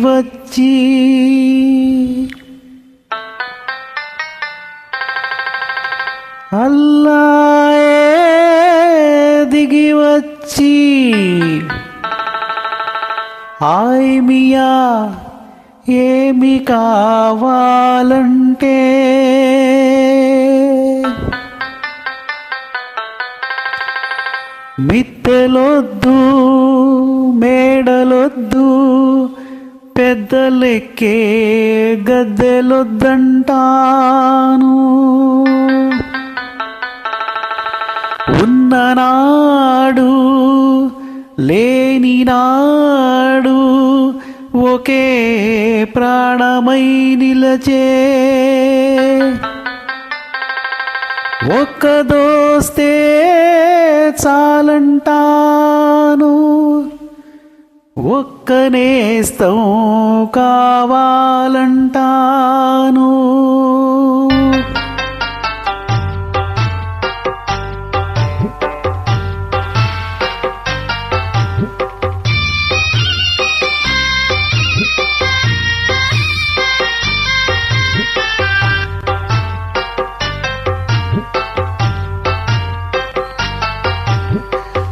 వచ్చి అల్లాయే దిగి వచ్చి ఆయ్ మియా ఏమి కావాలంటే మిత్తెలొద్దు మేడలొద్దు పెద్దలెక్కే గద్దెలొద్దంటాను. ఉన్ననాడు లేనినాడు ఒకే ప్రాణమై నిలచే ఒక్క దోస్తే చాలంటాను. ఒక్క నేస్తం కావాలంటాను.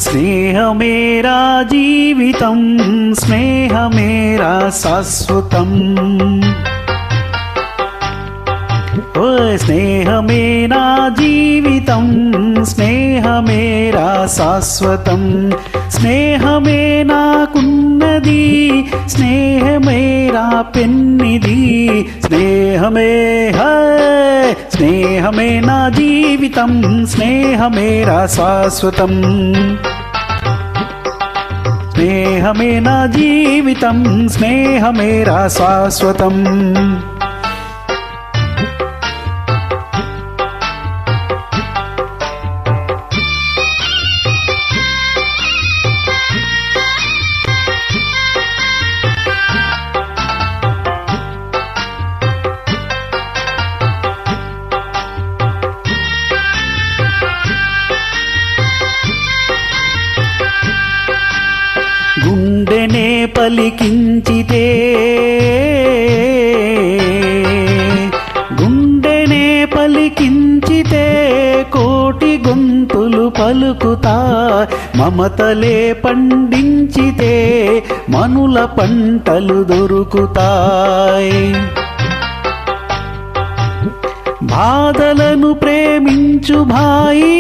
స్నేహమేరా జీవితం స్నేహమేరా శాశ్వతం. ఓ స్నేహమేరా జీవితం స్నేహమేరా శాశ్వతం. స్నేహమే నాకున్నది స్నేహమేరా పెన్నిది. స్నేహమే స్నేహమే నా జీవితం స్నేహమేరా శాశ్వతం. స్నేహమే నా జీవితం స్నేహమేరా శాశ్వతం. గుండెనే పలికించితే గుండెనే పలికించితే కోటి గొంతులు పలుకుతా. మమతలే పండించితే మనుల పంటలు దొరుకుతాయి. బాధలను ప్రేమించు భాయి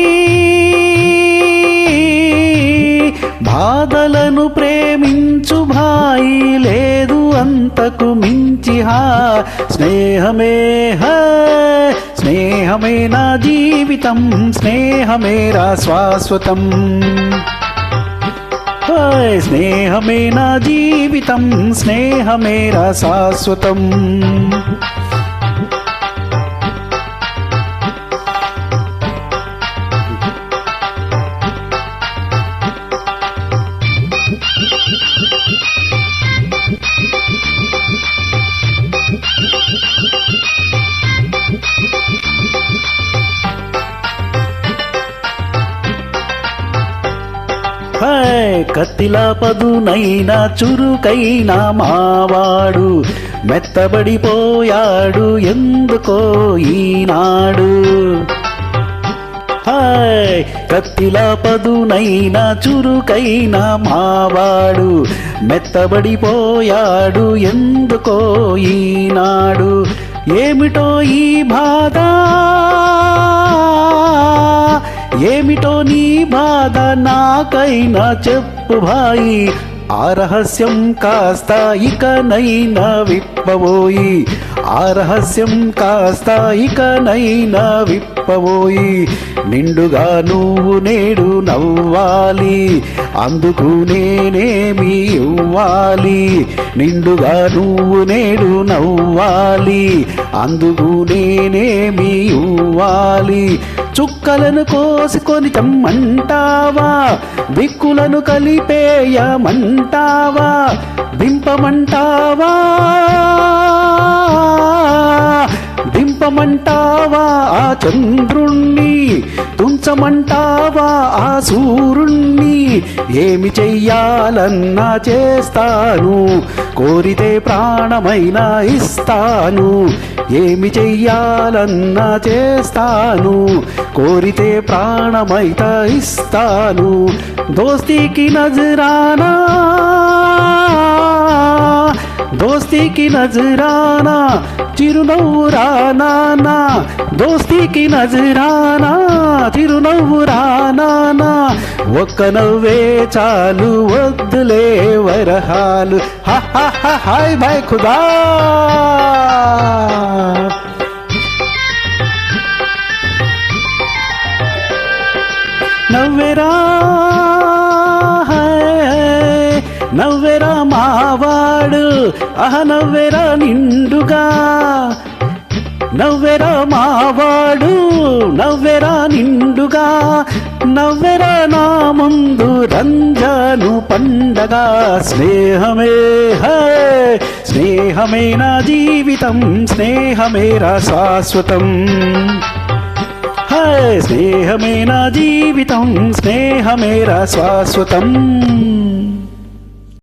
బాధలను ప్రేమించు భాయి లేదు అంతకు మించి స్నేహమే స్నేహమే నా జీవితం స్నేహమేరా శాశ్వతం. స్నేహమే నా జీవితం స్నేహమేరా శాశ్వతం. కత్తిలా పదునైనా చురుకైనా మావాడు మెత్తబడిపోయాడు ఎందుకో ఈనాడు. కత్తిలా పదునైనా చురుకైనా మావాడు మెత్తబడిపోయాడు ఎందుకో ఈనాడు. ఏమిటో ఈ బాధ ఏమిటో నీ బాధ నాకైనా చెప్పు భాయి. ఆ రహస్యం కాస్త ఇకనైనా విప్పబోయి ఆ రహస్యం కాస్త ఇకనైనా విప్పబోయి. నిండుగా నువ్వు నేడు నవ్వాలి అందుకు నేనేమి ఇవ్వాలి. నిండుగా నువ్వు నేడు నవ్వాలి అందుకు నేనేమి ఇవ్వాలి. చుక్కలను కోసుకొని తెమ్మంటావా దిక్కులను కలిపేయమంటావా దింపమంటావా దింపమంటావా ఆ చంద్రుణ్ణి తుంచ కాల్చమంటావా ఆ సూర్యుణ్ణి, ఏమి చెయ్యాలన్నా చేస్తాను, కోరితే ప్రాణమైనా ఇస్తాను. ఏమి చెయ్యాలన్నా చేస్తాను, కోరితే ప్రాణమైతే ఇస్తాను. దోస్తీకి నజరానా, దోస్తీకి నజరానా, చిరునవ్వు రానా, దోస్తీకి నజరానా, చిరునవ్వు రానా. ఒక్క నవ్వే చాలు వద్దులే వరహాలు. హాయ్ బాయ్ ఖుదా. నవ్వెరా నవ్వెరా మావాడు, నవ్వెరా నిండుగా, నవ్వెరా మావాడు, నవ్వెరా నిండుగా, నవ్వెరా నా ముందు రంజాను పండగ. స్నేహమే స్నేహమే నా జీవితం, స్నేహమేరా శాశ్వతం. స్నేహమే నా జీవితం, స్నేహమేరా శాశ్వతం.